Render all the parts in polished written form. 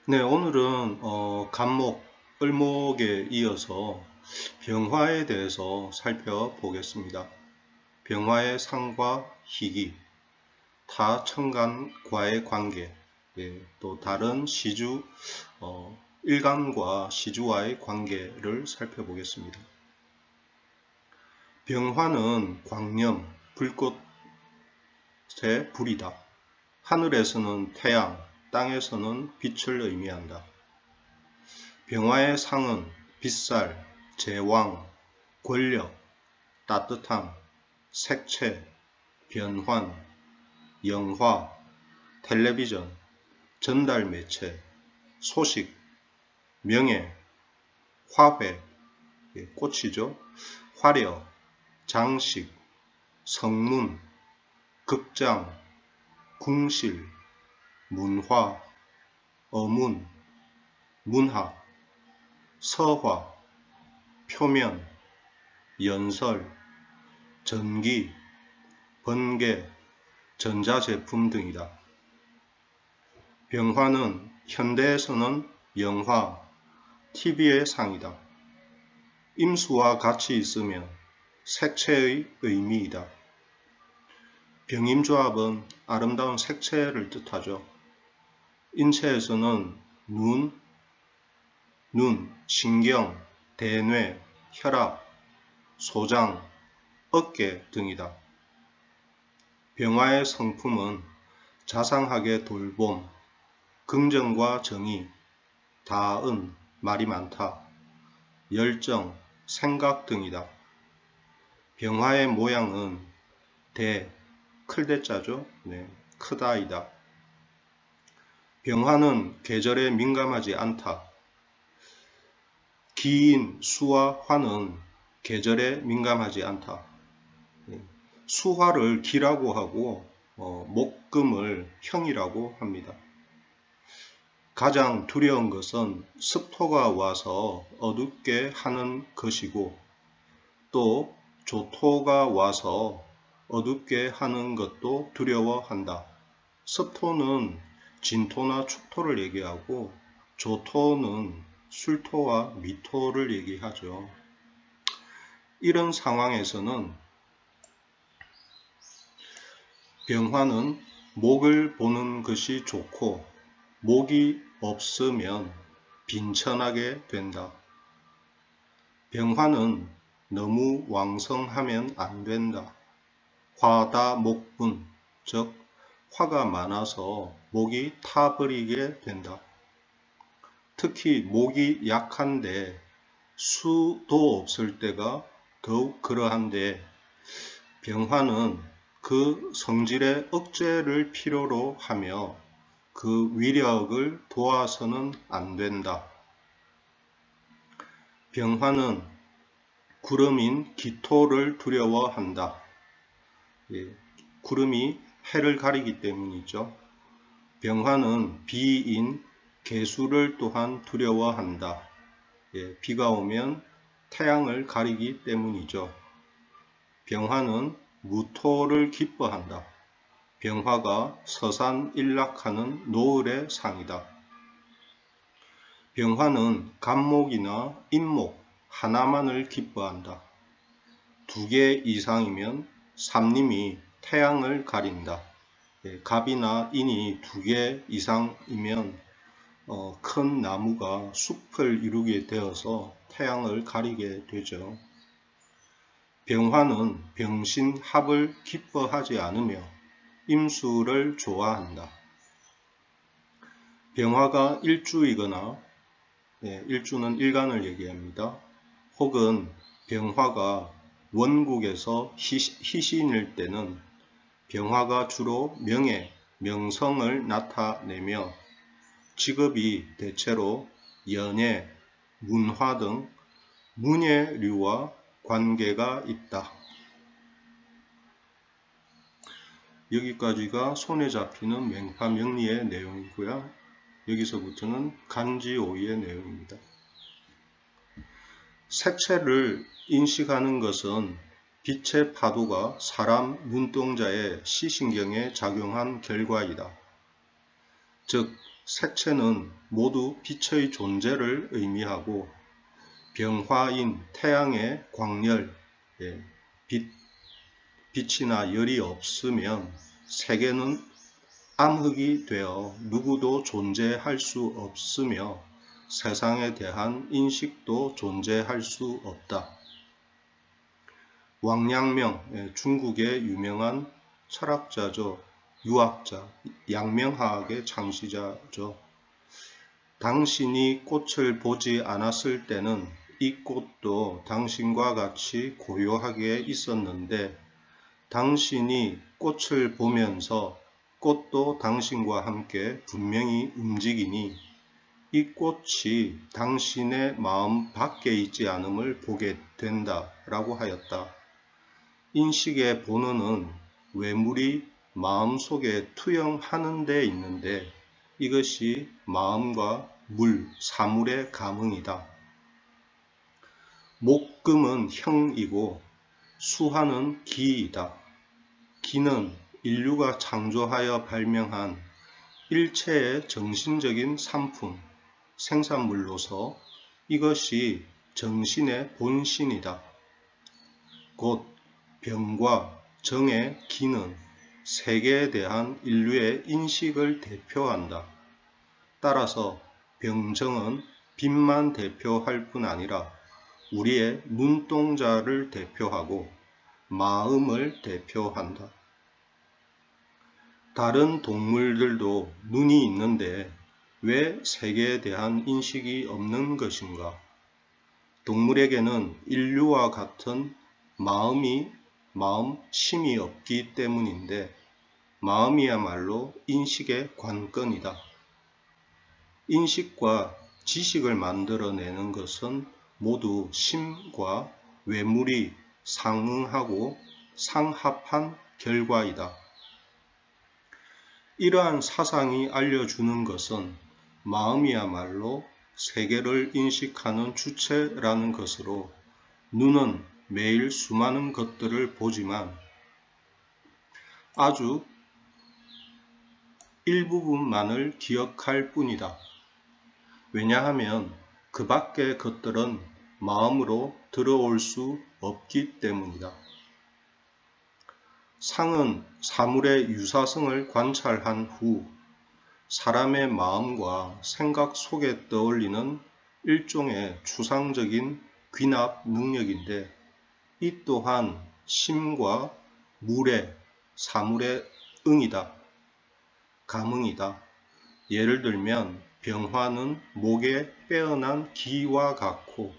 네, 오늘은 간목, 을목에 이어서 병화에 대해서 살펴보겠습니다. 병화의 상과 희기, 타 천간과의 관계, 또 다른 시주, 일간과 시주와의 관계를 살펴보겠습니다. 병화는 광염, 불꽃의 불이다. 하늘에서는 태양, 땅에서는 빛을 의미한다. 병화의 상은 빗살, 제왕, 권력, 따뜻함, 색채, 변환, 영화, 텔레비전, 전달 매체, 소식, 명예, 화훼, 꽃이죠. 화려, 장식, 성문, 극장, 궁실, 문화, 어문, 문학, 서화, 표면, 연설, 전기, 번개, 전자제품 등이다. 병화는 현대에서는 영화, TV의 상이다. 임수와 같이 있으면 색채의 의미이다. 병임조합은 아름다운 색채를 뜻하죠. 인체에서는 눈, 신경, 대뇌, 혈압, 소장, 어깨 등이다. 병화의 성품은 자상하게 돌봄, 긍정과 정의, 다은, 말이 많다, 열정, 생각 등이다. 병화의 모양은 클대자죠. 크다이다. 병화는 계절에 민감하지 않다. 기인, 수와 화는 계절에 민감하지 않다. 수화를 기라고 하고 목금을 형이라고 합니다. 가장 두려운 것은 습토가 와서 어둡게 하는 것이고 또 조토가 와서 어둡게 하는 것도 두려워한다. 습토는 진토나 축토를 얘기하고 조토는 술토와 미토를 얘기하죠. 이런 상황에서는 병화는 목을 보는 것이 좋고 목이 없으면 빈천하게 된다. 병화는 너무 왕성하면 안 된다. 화다목분, 즉 화가 많아서 목이 타버리게 된다. 특히 목이 약한데 수도 없을 때가 더욱 그러한데 병화는 그 성질의 억제를 필요로 하며 그 위력을 도와서는 안 된다. 병화는 구름인 기토를 두려워한다. 구름이 해를 가리기 때문이죠. 병화는 비인 개수를 또한 두려워한다. 비가 오면 태양을 가리기 때문이죠. 병화는 무토를 기뻐한다. 병화가 서산일락하는 노을의 상이다. 병화는 간목이나 인목 하나만을 기뻐한다. 2개 이상이면 삼림이 태양을 가린다. 갑이나 인이 2개 이상이면 큰 나무가 숲을 이루게 되어서 태양을 가리게 되죠. 병화는 병신합을 기뻐하지 않으며 임수를 좋아한다. 병화가 일주이거나 일주는 일간을 얘기합니다. 혹은 병화가 원국에서 희신일 때는 병화가 주로 명예, 명성을 나타내며 직업이 대체로 연예, 문화 등 문예류와 관계가 있다. 여기까지가 손에 잡히는 맹파 명리의 내용이고요. 여기서부터는 간지오이의 내용입니다. 색채를 인식하는 것은 빛의 파도가 사람 눈동자의 시신경에 작용한 결과이다. 즉 색채는 모두 빛의 존재를 의미하고 병화인 태양의 광열, 빛이나 열이 없으면 세계는 암흑이 되어 누구도 존재할 수 없으며 세상에 대한 인식도 존재할 수 없다. 왕양명, 중국의 유명한 철학자죠. 유학자, 양명학의 창시자죠. 당신이 꽃을 보지 않았을 때는 이 꽃도 당신과 같이 고요하게 있었는데 당신이 꽃을 보면서 꽃도 당신과 함께 분명히 움직이니 이 꽃이 당신의 마음 밖에 있지 않음을 보게 된다 라고 하였다. 인식의 본원은 외물이 마음속에 투영하는 데 있는데 이것이 마음과 물, 사물의 감흥이다. 목금은 형이고 수화는 기이다. 기는 인류가 창조하여 발명한 일체의 정신적인 산품, 생산물로서 이것이 정신의 본신이다. 곧 병과 정의 기는 세계에 대한 인류의 인식을 대표한다. 따라서 병정은 빛만 대표할 뿐 아니라 우리의 눈동자를 대표하고 마음을 대표한다. 다른 동물들도 눈이 있는데 왜 세계에 대한 인식이 없는 것인가? 동물에게는 인류와 같은 마음심이 없기 때문인데 마음이야말로 인식의 관건이다. 인식과 지식을 만들어내는 것은 모두 심과 외물이 상응하고 상합한 결과이다. 이러한 사상이 알려주는 것은 마음이야말로 세계를 인식하는 주체라는 것으로 눈은 매일 수많은 것들을 보지만 아주 일부분만을 기억할 뿐이다. 왜냐하면 그 밖의 것들은 마음으로 들어올 수 없기 때문이다. 상은 사물의 유사성을 관찰한 후 사람의 마음과 생각 속에 떠올리는 일종의 추상적인 귀납 능력인데 이 또한 심과 물의 사물의 응이다. 감흥이다. 예를 들면 병화는 목에 빼어난 기와 같고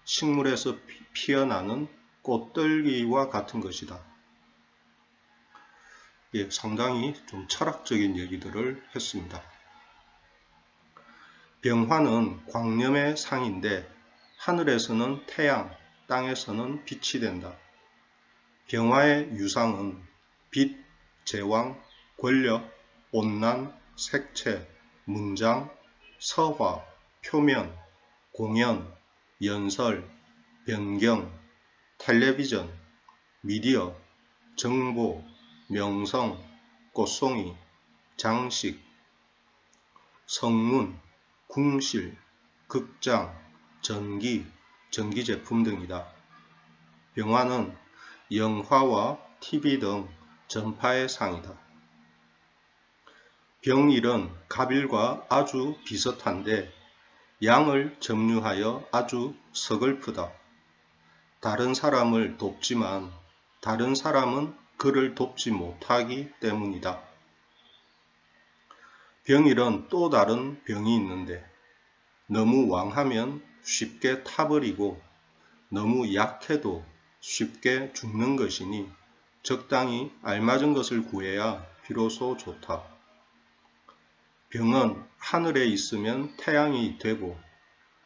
식물에서 피어나는 꽃들기와 같은 것이다. 상당히 좀 철학적인 얘기들을 했습니다. 병화는 광념의 상인데 하늘에서는 태양, 땅에서는 빛이 된다. 병화의 유상은 빛, 제왕, 권력, 온난, 색채, 문장, 서화, 표면, 공연, 연설, 변경, 텔레비전, 미디어, 정보, 명성, 꽃송이, 장식, 성문, 궁실, 극장, 전기, 전기제품 등이다. 병화는 영화와 TV 등 전파의 상이다. 병일은 갑일과 아주 비슷한데 양을 점유하여 아주 서글프다. 다른 사람을 돕지만 다른 사람은 그를 돕지 못하기 때문이다. 병일은 또 다른 병이 있는데 너무 왕하면 쉽게 타버리고 너무 약해도 쉽게 죽는 것이니 적당히 알맞은 것을 구해야 비로소 좋다. 병은 하늘에 있으면 태양이 되고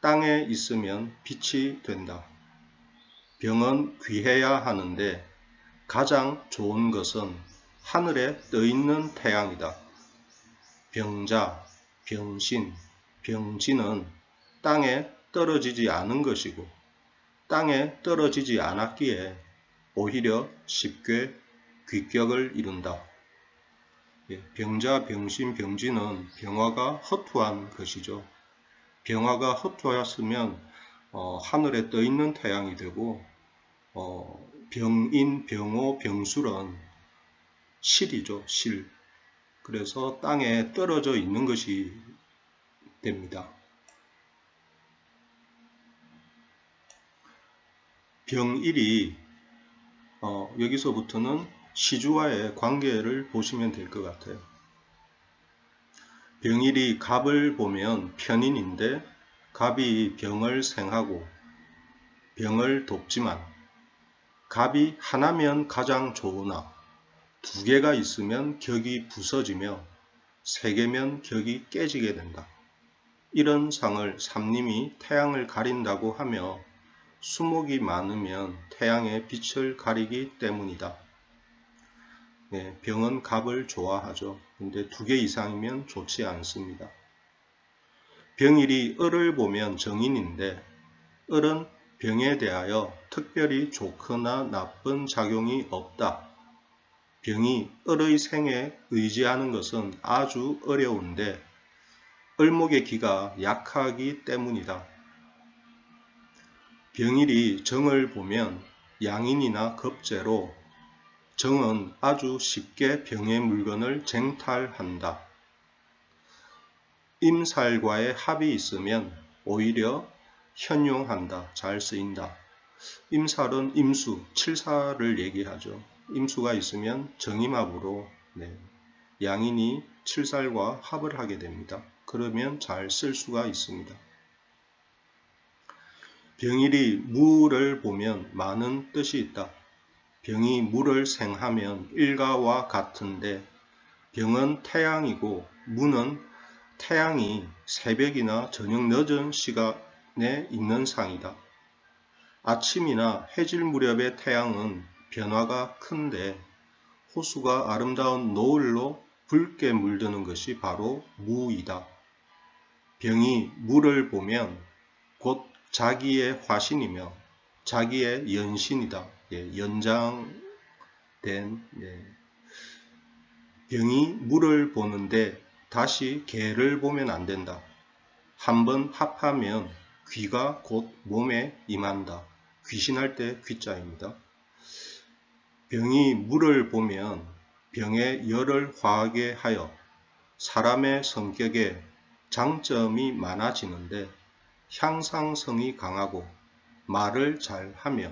땅에 있으면 빛이 된다. 병은 귀해야 하는데 가장 좋은 것은 하늘에 떠있는 태양이다. 병자, 병신, 병진은 땅에 떨어지지 않은 것이고 땅에 떨어지지 않았기에 오히려 쉽게 귀격을 이룬다. 병자, 병신, 병진은 병화가 허투한 것이죠. 병화가 허투하였으면 하늘에 떠 있는 태양이 되고 병인, 병호, 병술은 실이죠. 실. 그래서 땅에 떨어져 있는 것이 됩니다. 병일이 여기서부터는 시주와의 관계를 보시면 될 것 같아요. 병일이 갑을 보면 편인인데 갑이 병을 생하고 병을 돕지만 갑이 하나면 가장 좋으나 두 개가 있으면 격이 부서지며 세 개면 격이 깨지게 된다. 이런 상을 삼림이 태양을 가린다고 하며 수목이 많으면 태양의 빛을 가리기 때문이다. 병은 갑을 좋아하죠. 근데 두 개 이상이면 좋지 않습니다. 병일이 을을 보면 정인인데 을은 병에 대하여 특별히 좋거나 나쁜 작용이 없다. 병이 을의 생에 의지하는 것은 아주 어려운데 을목의 기가 약하기 때문이다. 병일이 정을 보면 양인이나 겁재로 정은 아주 쉽게 병의 물건을 쟁탈한다. 임살과의 합이 있으면 오히려 현용한다. 잘 쓰인다. 임살은 임수, 칠사를 얘기하죠. 임수가 있으면 정임합으로 양인이 칠살과 합을 하게 됩니다. 그러면 잘 쓸 수가 있습니다. 병일이 무를 보면 많은 뜻이 있다. 병이 무를 생하면 일가와 같은데 병은 태양이고 무는 태양이 새벽이나 저녁 늦은 시간에 있는 상이다. 아침이나 해질 무렵의 태양은 변화가 큰데 호수가 아름다운 노을로 붉게 물드는 것이 바로 무이다. 병이 무를 보면 곧 자기의 화신이며 자기의 연신이다. 연장된 병이 무를 보는데 다시 개를 보면 안 된다. 한번 합하면 귀가 곧 몸에 임한다. 귀신할 때 귀자입니다. 병이 무를 보면 병의 열을 화하게 하여 사람의 성격에 장점이 많아지는데 향상성이 강하고 말을 잘하며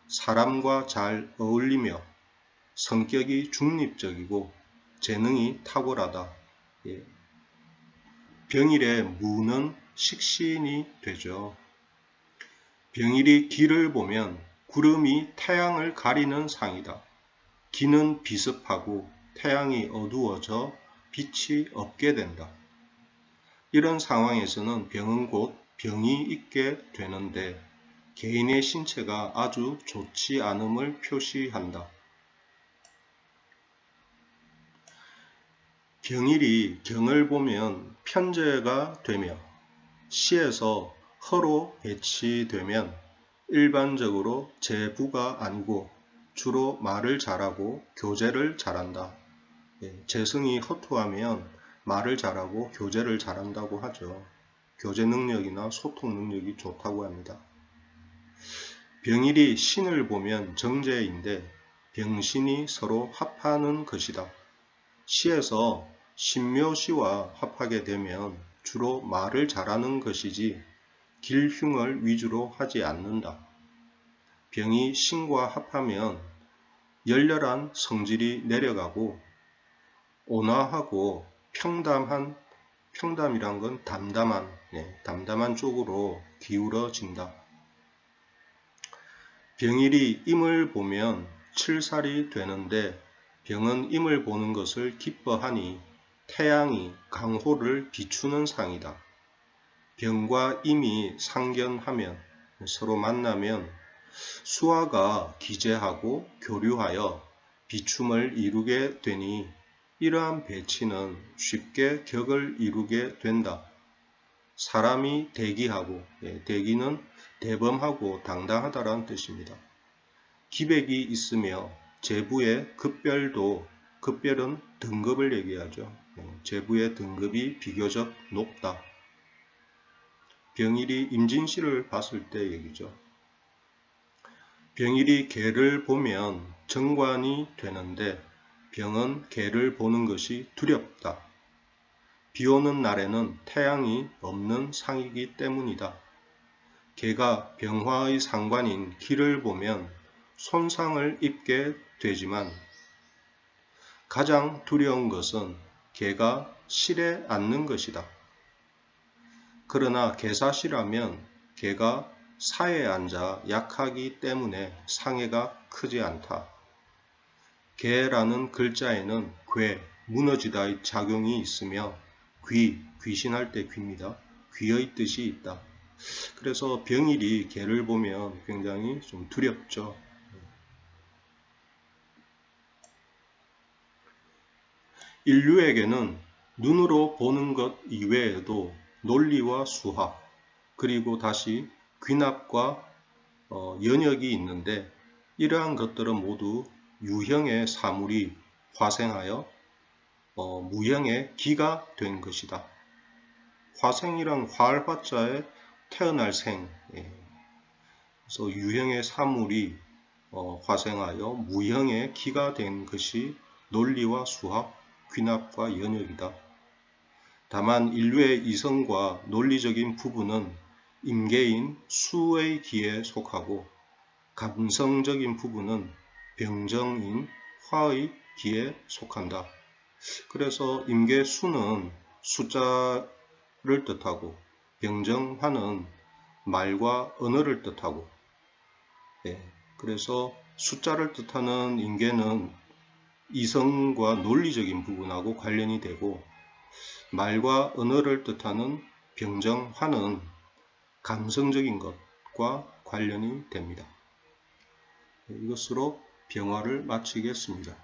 사람과 잘 어울리며 성격이 중립적이고 재능이 탁월하다. 병일의 무는 식신이 되죠. 병일이 기를 보면 구름이 태양을 가리는 상이다. 기는 비습하고 태양이 어두워져 빛이 없게 된다. 이런 상황에서는 병은 곧 병이 있게 되는데 개인의 신체가 아주 좋지 않음을 표시한다. 병일이 경을 보면 편제가 되며 시에서 허로 배치되면 일반적으로 제부가 아니고 주로 말을 잘하고 교제를 잘한다. 재성이 허투하면 말을 잘하고 교제를 잘한다고 하죠. 교제 능력이나 소통 능력이 좋다고 합니다. 병일이 신을 보면 정제인데 병신이 서로 합하는 것이다. 시에서 신묘시와 합하게 되면 주로 말을 잘하는 것이지 길흉을 위주로 하지 않는다. 병이 신과 합하면 열렬한 성질이 내려가고 온화하고 평담이란 건 담담한 쪽으로 기울어진다. 병일이 임을 보면 칠살이 되는데 병은 임을 보는 것을 기뻐하니 태양이 강호를 비추는 상이다. 병과 임이 상견하면 서로 만나면 수화가 기재하고 교류하여 비춤을 이루게 되니 이러한 배치는 쉽게 격을 이루게 된다. 사람이 대기하고, 대기는 대범하고 당당하다라는 뜻입니다. 기백이 있으며 제부의 급별도 급별은 등급을 얘기하죠. 제부의 등급이 비교적 높다. 병일이 임진시를 봤을 때 얘기죠. 병일이 개를 보면 정관이 되는데 병은 개를 보는 것이 두렵다. 비 오는 날에는 태양이 없는 상이기 때문이다. 개가 병화의 상관인 기를 보면 손상을 입게 되지만 가장 두려운 것은 개가 실에 앉는 것이다. 그러나 개사시라면 개가 사에 앉아 약하기 때문에 상해가 크지 않다. 개라는 글자에는 괴, 무너지다의 작용이 있으며 귀신할 때 귀입니다. 귀의 뜻이 있다. 그래서 병일이 개를 보면 굉장히 좀 두렵죠. 인류에게는 눈으로 보는 것 이외에도 논리와 수학, 그리고 다시 귀납과 연역이 있는데 이러한 것들은 모두 유형의 사물이 화생하여 무형의 기가 된 것이다. 화생이란 활화자에 태어날 생, 그래서 유형의 사물이 화생하여 무형의 기가 된 것이 논리와 수학, 귀납과 연역이다. 다만 인류의 이성과 논리적인 부분은 임계인 수의 기에 속하고 감성적인 부분은 병정인 화의 기에 속한다. 그래서 임계수는 숫자를 뜻하고 병정화는 말과 언어를 뜻하고, 그래서 숫자를 뜻하는 임계는 이성과 논리적인 부분하고 관련이 되고 말과 언어를 뜻하는 병정화는 감성적인 것과 관련이 됩니다. 이것으로 병화를 마치겠습니다.